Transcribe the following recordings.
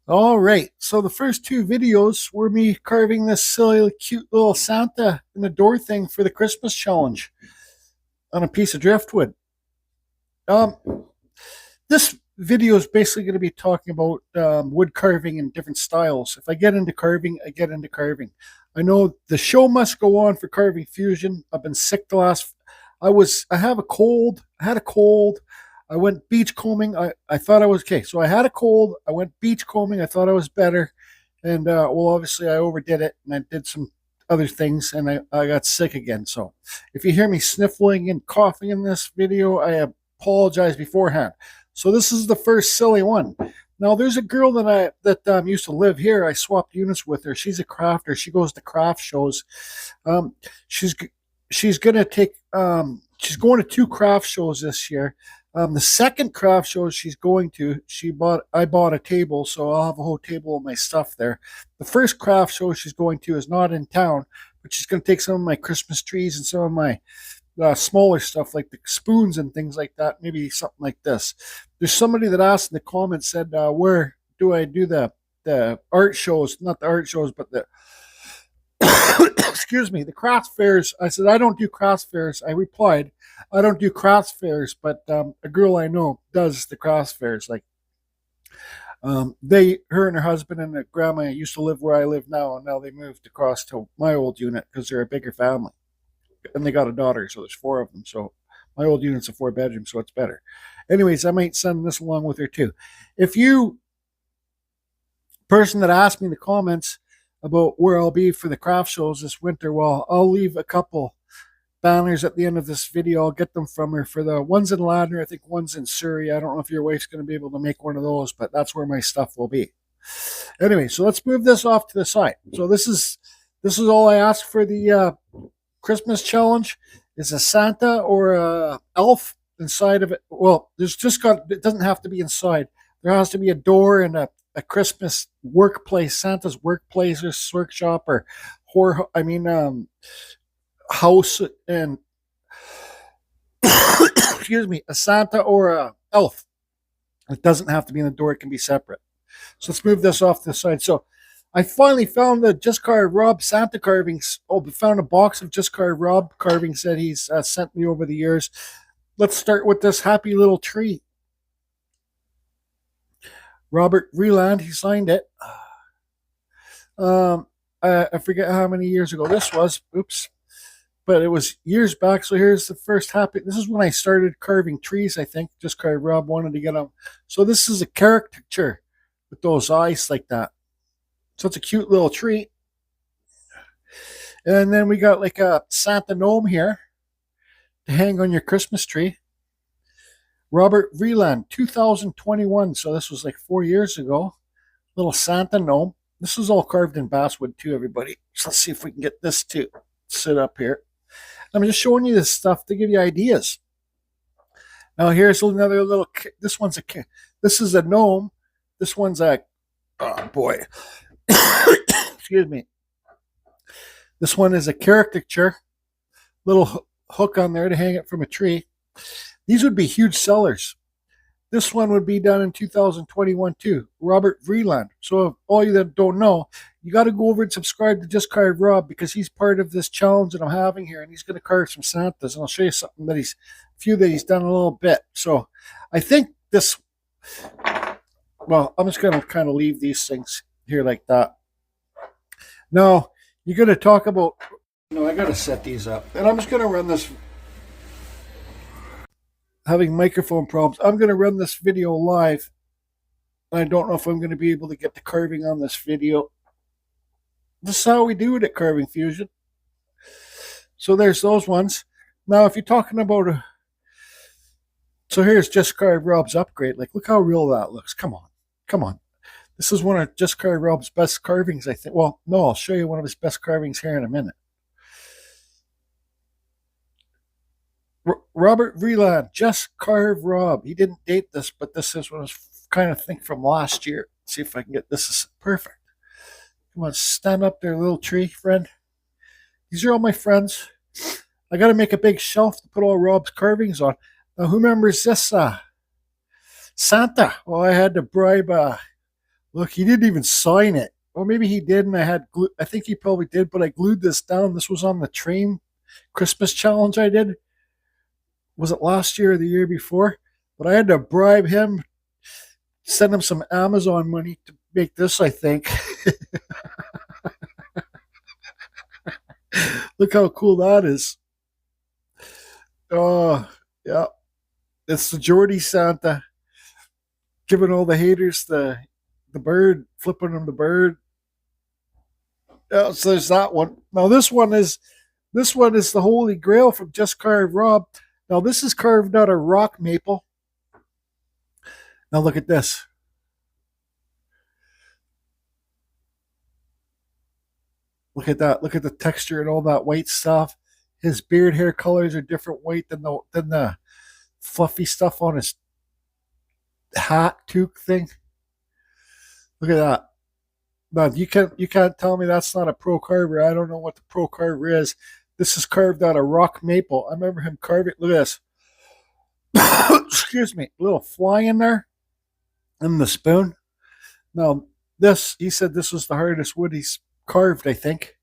All right, so the first two videos were me carving this silly, cute little Santa in the door thing for the Christmas challenge on a piece of driftwood. Um, this video is basically going to be talking about wood carving in different styles. If I get into carving, I get into carving. I know the show must go on for Carving Fusion. I've been sick the last. I have a cold. I had a cold. I went beach combing. I thought I was okay. So I had a cold. I went beach combing. I thought I was better. And well, obviously I overdid it and I did some other things and I got sick again. So if you hear me sniffling and coughing in this video, I apologize beforehand. So this is the first silly one. Now there's a girl that used to live here. I swapped units with her. She's a crafter. She goes to craft shows. Um, she's she's gonna take she's going to two craft shows this year. The second craft show she's going to, I bought a table, so I'll have a whole table of my stuff there. The first craft show she's going to is not in town, but she's going to take some of my Christmas trees and some of my smaller stuff like the spoons and things like that. Maybe something like this. There's somebody that asked in the comments, said, "Where do I do the art shows? Not the art shows, but the excuse me, the craft fairs." I said, "I don't do craft fairs." I replied, "I don't do craft fairs, but a girl I know does the craft fairs. Like her and her husband and her grandma used to live where I live now, and now they moved across to my old unit because they're a bigger family, and they got a daughter, so there's four of them. So my old unit's a 4-bedroom, so it's better. Anyways, I might send this along with her too. If you person that asked me in the comments about where I'll be for the craft shows this winter, well, I'll leave a couple banners at the end of this video. I'll get them from her. For the ones in Ladner, I think one's in Surrey. I don't know if your wife's going to be able to make one of those, but that's where my stuff will be. Anyway, so let's move this off to the side. So this is all I asked for the Christmas challenge, is a Santa or a elf inside of it. Well, it doesn't have to be inside. There has to be a door and a Christmas workplace, Santa's workplace or workshop or house, and excuse me, a Santa or a elf. It doesn't have to be in the door. It can be separate. So let's move this off to the side. So I finally found the Just Carved Rob Santa carvings. Oh, found a box of Just Carved Rob carvings that he's sent me over the years. Let's start with this happy little tree. Robert Vreeland, he signed it. I forget how many years ago this was. Oops. But it was years back. So here's the first happy. This is when I started carving trees, I think. Just Carved Rob wanted to get them. So this is a caricature with those eyes like that. So it's a cute little tree. And then we got like a Santa gnome here to hang on your Christmas tree. Robert Vreeland, 2021. So this was like 4 years ago. Little Santa gnome. This is all carved in basswood too, everybody. So let's see if we can get this to sit up here. I'm just showing you this stuff to give you ideas. Now here's another little. This is a gnome. This one's a. Oh boy. Excuse me. This one is a caricature. Little hook on there to hang it from a tree. These would be huge sellers. This one would be done in 2021 too. Robert Vreeland. So if all you that don't know, you got to go over and subscribe to Just Carved Rob, because he's part of this challenge that I'm having here, and he's going to carve some Santas, and I'll show you something that he's done a little bit. So I think this. Well, I'm just going to kind of leave these things here like that. Now you're going to talk about. I got to set these up, and I'm just going to run this. Having microphone problems, I'm going to run this video live. I don't know if I'm going to be able to get the carving on this video. This is how we do it at Carving Fusion. So there's those ones. Now, if you're talking about so here's Just Carved Rob's upgrade. Like, look how real that looks. Come on. This is one of Just Carved Rob's best carvings, I think. Well, no, I'll show you one of his best carvings here in a minute. Robert Vreeland, Just Carved Rob. He didn't date this, but this is what I was kind of think from last year. Let's see if I can get this. Is perfect. Come on, stand up there, little tree friend. These are all my friends. I got to make a big shelf to put all Rob's carvings on. Now, who remembers this Santa? Well, I had to bribe Look, he didn't even sign it. Well, maybe he did, and I think he probably did, but I glued this down. This was on the train Christmas challenge I did. Was it last year or the year before? But I had to bribe him, send him some Amazon money to make this, I think. Look how cool that is. Oh, yeah. It's the Geordie Santa giving all the haters the bird, flipping them the bird. So there's that one. Now this one is the Holy Grail from Just Carved Rob. Now this is carved out of rock maple. Now look at this. Look at that. Look at the texture and all that white stuff. His beard hair colors are different white than the fluffy stuff on his hat toque thing. Look at that. Now you can't tell me that's not a pro carver. I don't know what the pro carver is. This is carved out of rock maple. I remember him carving. Look at this. Excuse me. A little fly in there in the spoon. Now this, he said this was the hardest wood he's carved, I think.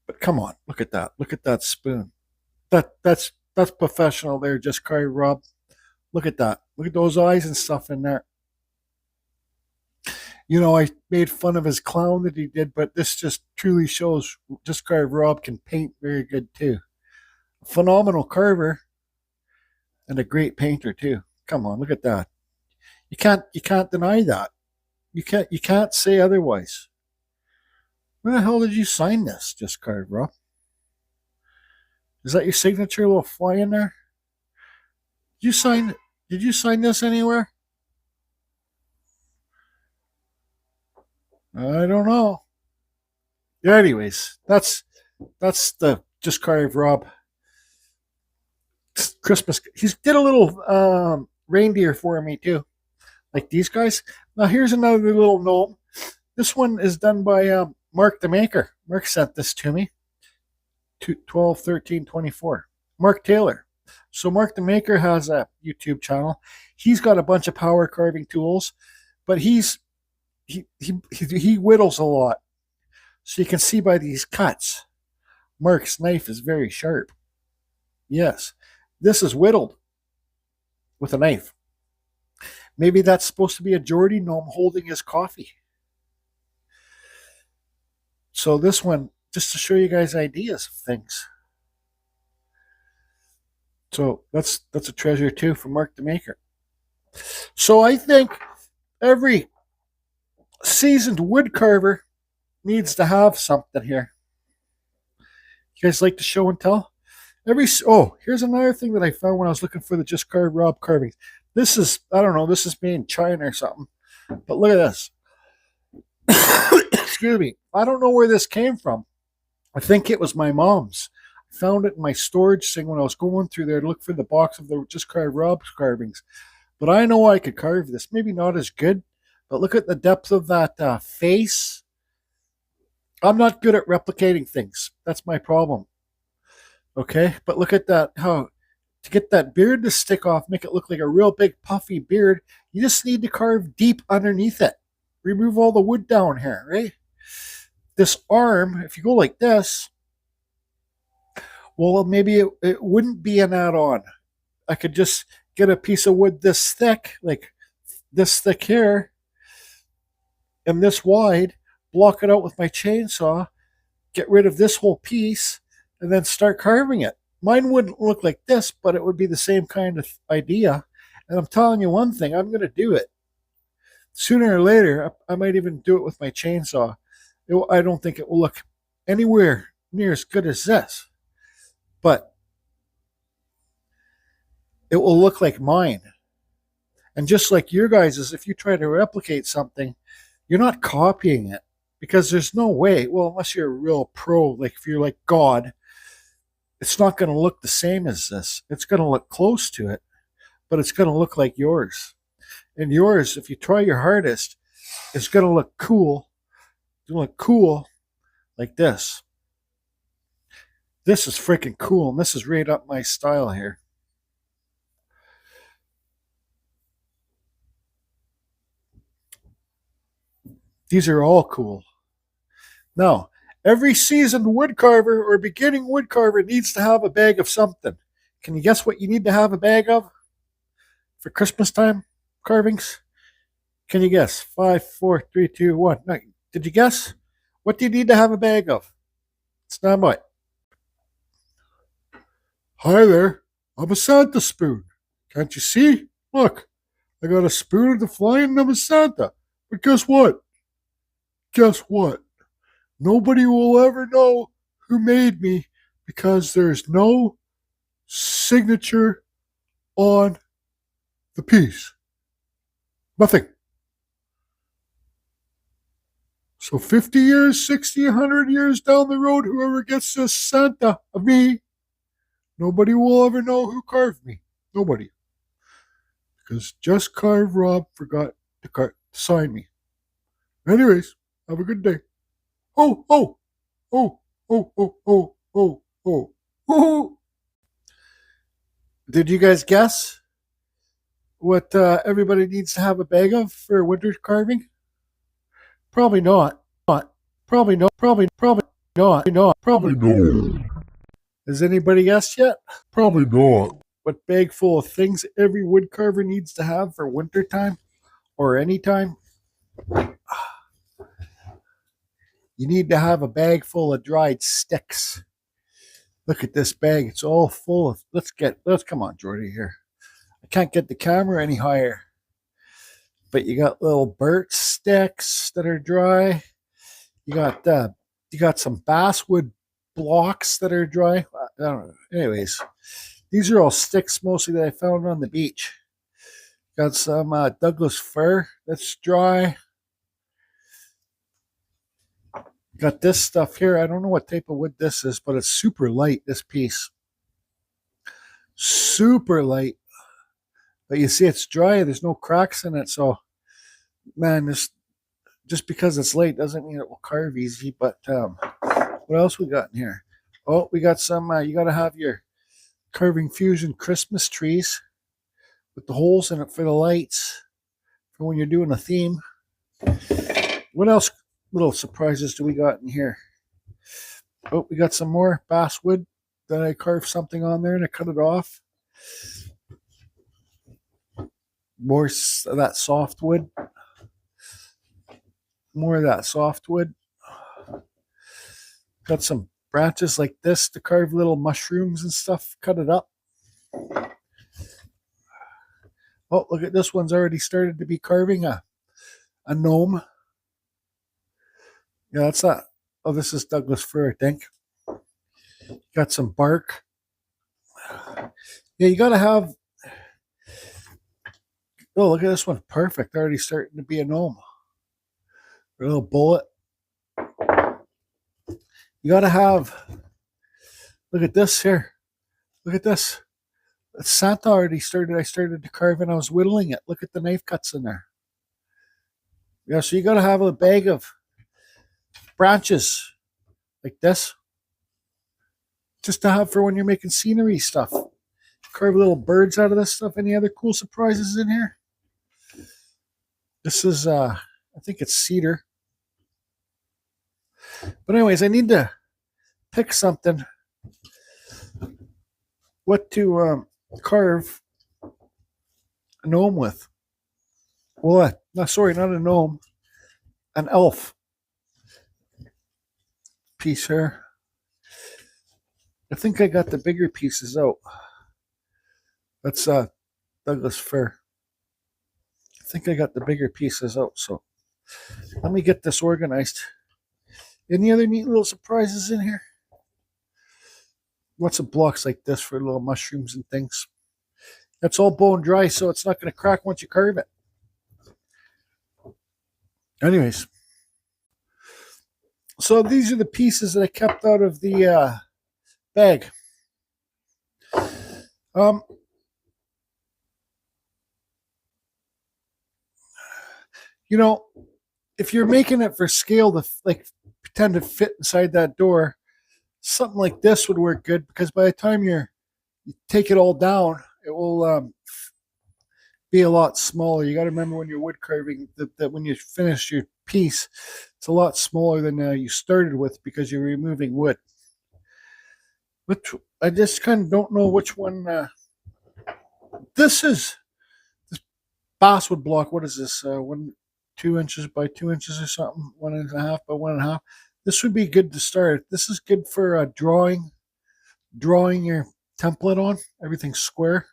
But come on, look at that. Look at that spoon. That's professional there, Just carved Rob. Look at that. Look at those eyes and stuff in there. You know, I made fun of his clown that he did, but this just truly shows Just Carved Rob can paint very good too. A phenomenal carver and a great painter too. Come on, look at that. You can't deny that. You can't say otherwise. Where the hell did you sign this, Just Carved Rob? Is that your signature little fly in there? Did you sign did you sign this anywhere? I don't know. Yeah, anyways, that's the Just Carved Rob Christmas. He did a little reindeer for me too, like these guys. Now here's another little gnome. This one is done by Mark the Maker. Mark sent this to me. 12 13 24. Mark Taylor. So Mark the Maker has a YouTube channel. He's got a bunch of power carving tools, but he whittles a lot. So you can see by these cuts, Mark's knife is very sharp. Yes, this is whittled with a knife. Maybe that's supposed to be a Geordie gnome holding his coffee. So this one, just to show you guys ideas of things. So that's a treasure too from Mark the Maker. So I think every seasoned wood carver needs to have something here. You guys like to show and tell? Here's another thing that I found when I was looking for the Just Carved Rob carvings. This is, I don't know, this is made in China or something. But look at this. Excuse me. I don't know where this came from. I think it was my mom's. I found it in my storage thing when I was going through there to look for the box of the Just Carved Rob carvings. But I know I could carve this. Maybe not as good, but look at the depth of that face. I'm not good at replicating things. That's my problem. Okay, but look at that. How to get that beard to stick off, make it look like a real big puffy beard, you just need to carve deep underneath it. Remove all the wood down here, right? This arm, if you go like this, well, maybe it wouldn't be an add-on. I could just get a piece of wood this thick, like this thick here, and this wide, block it out with my chainsaw, get rid of this whole piece, and then start carving it. Mine wouldn't look like this, but it would be the same kind of idea. And I'm telling you one thing, I'm going to do it. Sooner or later, I might even do it with my chainsaw. I don't think it will look anywhere near as good as this, but it will look like mine. And just like your guys' if you try to replicate something, you're not copying it because there's no way. Well, unless you're a real pro, like if you're like God, it's not going to look the same as this. It's going to look close to it, but it's going to look like yours. And yours, if you try your hardest, it's going to look cool. It's going to look cool like this. This is freaking cool, and this is right up my style here. These are all cool. Now, every seasoned wood carver or beginning wood carver needs to have a bag of something. Can you guess what you need to have a bag of for Christmas time carvings? Can you guess? Five, four, three, two, one. No, did you guess? What do you need to have a bag of? Stand by. Hi there. I'm a Santa spoon. Can't you see? Look, I got a spoon of the flying and I'm a Santa. But guess what? Guess what? Nobody will ever know who made me because there's no signature on the piece. Nothing. So 50 years, 60, 100 years down the road, whoever gets this Santa of me, nobody will ever know who carved me. Nobody. Because Just Carve Rob forgot to sign me. Anyways, have a good day. Oh, oh, oh, oh, oh, oh, oh, oh, oh. Did you guys guess what everybody needs to have a bag of for winter carving? Probably not. Probably not. Probably not. Probably no. Has anybody guessed yet? Probably not. What bag full of things every wood carver needs to have for winter time or any time? You need to have a bag full of dried sticks. Look at this bag. It's all full of, let's come on, Jordy, here. I can't get the camera any higher. But you got little birch sticks that are dry. You got some basswood blocks that are dry. I don't know. Anyways, these are all sticks mostly that I found on the beach. Got some Douglas fir that's dry. Got this stuff here. I don't know what type of wood this is, but it's super light, this piece. Super light. But you see it's dry. There's no cracks in it. So, man, this just because it's light doesn't mean it will carve easy. But what else we got in here? Oh, we got some, you got to have your Carving Fusion Christmas trees with the holes in it for the lights for when you're doing a theme. What else little surprises do we got in here? Oh, we got some more basswood that I carved something on there and I cut it off. More of that softwood. More of that softwood. Got some branches like this to carve little mushrooms and stuff. Cut it up. Oh, look at this one's already started to be carving a gnome. Yeah, that's that. Oh, this is Douglas fir, I think. Got some bark. Yeah, you got to have... Oh, look at this one. Perfect. Already starting to be a gnome. A little bullet. You got to have... Look at this here. Look at this. Santa already started. I started to carve and I was whittling it. Look at the knife cuts in there. Yeah, so you got to have a bag of branches like this. Just to have for when you're making scenery stuff. Carve little birds out of this stuff. Any other cool surprises in here? This is, I think it's cedar. But anyways, I need to pick something. What to carve a gnome with. Well, no, sorry, not a gnome. An elf piece here. I think I got the bigger pieces out. That's Douglas fir. I think I got the bigger pieces out, so let me get this organized. Any other neat little surprises in here? Lots of blocks like this for little mushrooms and things. That's all bone dry, so it's not going to crack once you carve it. Anyways, so these are the pieces that I kept out of the bag. You know, if you're making it for scale to like pretend to fit inside that door, something like this would work good because by the time you take it all down, it will be a lot smaller. You got to remember when you're wood carving that when you finish your piece, it's a lot smaller than you started with because you're removing wood. Which I just kind of don't know which one. This is this basswood block. What is this? 2 inches by 2 inches or something. 1.5 by 1.5. This would be good to start. This is good for drawing your template on. Everything's square,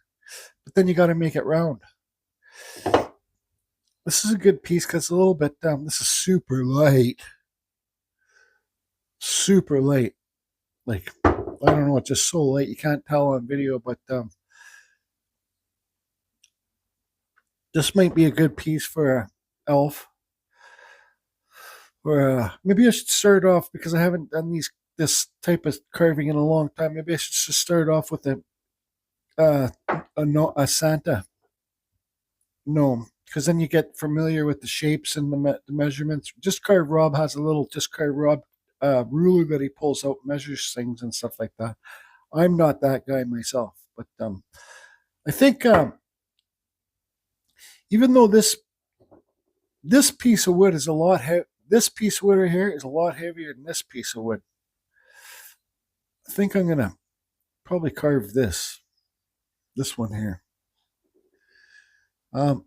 but then you got to make it round. This is a good piece because it's a little bit. This is super light. Super light. Like, I don't know, it's just so light you can't tell on video, but this might be a good piece for a elf. Or maybe I should start off because I haven't done this type of carving in a long time. Maybe I should just start off with a Santa gnome, because then you get familiar with the shapes and the measurements. Just Carve Rob has a little Just Carve Rob ruler that he pulls out, measures things and stuff like that. I'm not that guy myself, but I think even though this piece of wood is a lot this piece of wood right here is a lot heavier than this piece of wood. I think I'm gonna probably carve this one here. I'm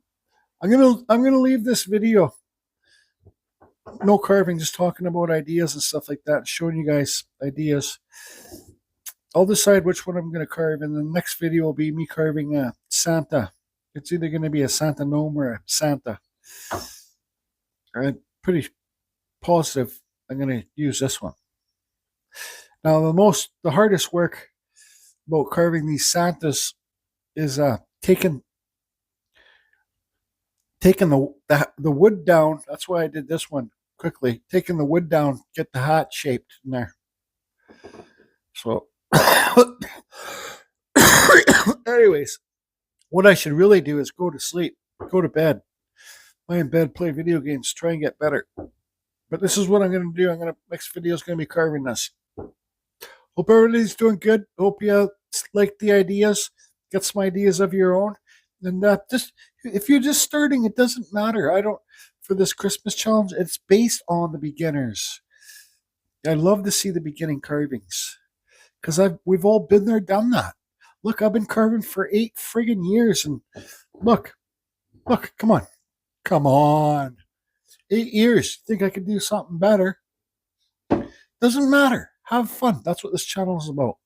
gonna leave this video no carving, just talking about ideas and stuff like that, showing you guys ideas. I'll decide which one I'm going to carve, and the next video will be me carving a Santa. It's either going to be a Santa gnome or a Santa. I'm pretty positive I'm going to use this one. Now, the hardest work about carving these Santas is taking the wood down. That's why I did this one quickly. Taking the wood down, get the hat shaped in there. So, anyways, what I should really do is go to sleep, go to bed, lay in bed, play video games, try and get better. But this is what I'm going to do. Next video is going to be carving this. Hope everybody's doing good. Hope you like the ideas, get some ideas of your own. And just if you're just starting, it doesn't matter. For this Christmas challenge, it's based on the beginners. I love to see the beginning carvings because we've all been there, done that. Look, I've been carving for 8 friggin' years, and look, come on, 8 years. Think I could do something better? Doesn't matter. Have fun. That's what this channel is about.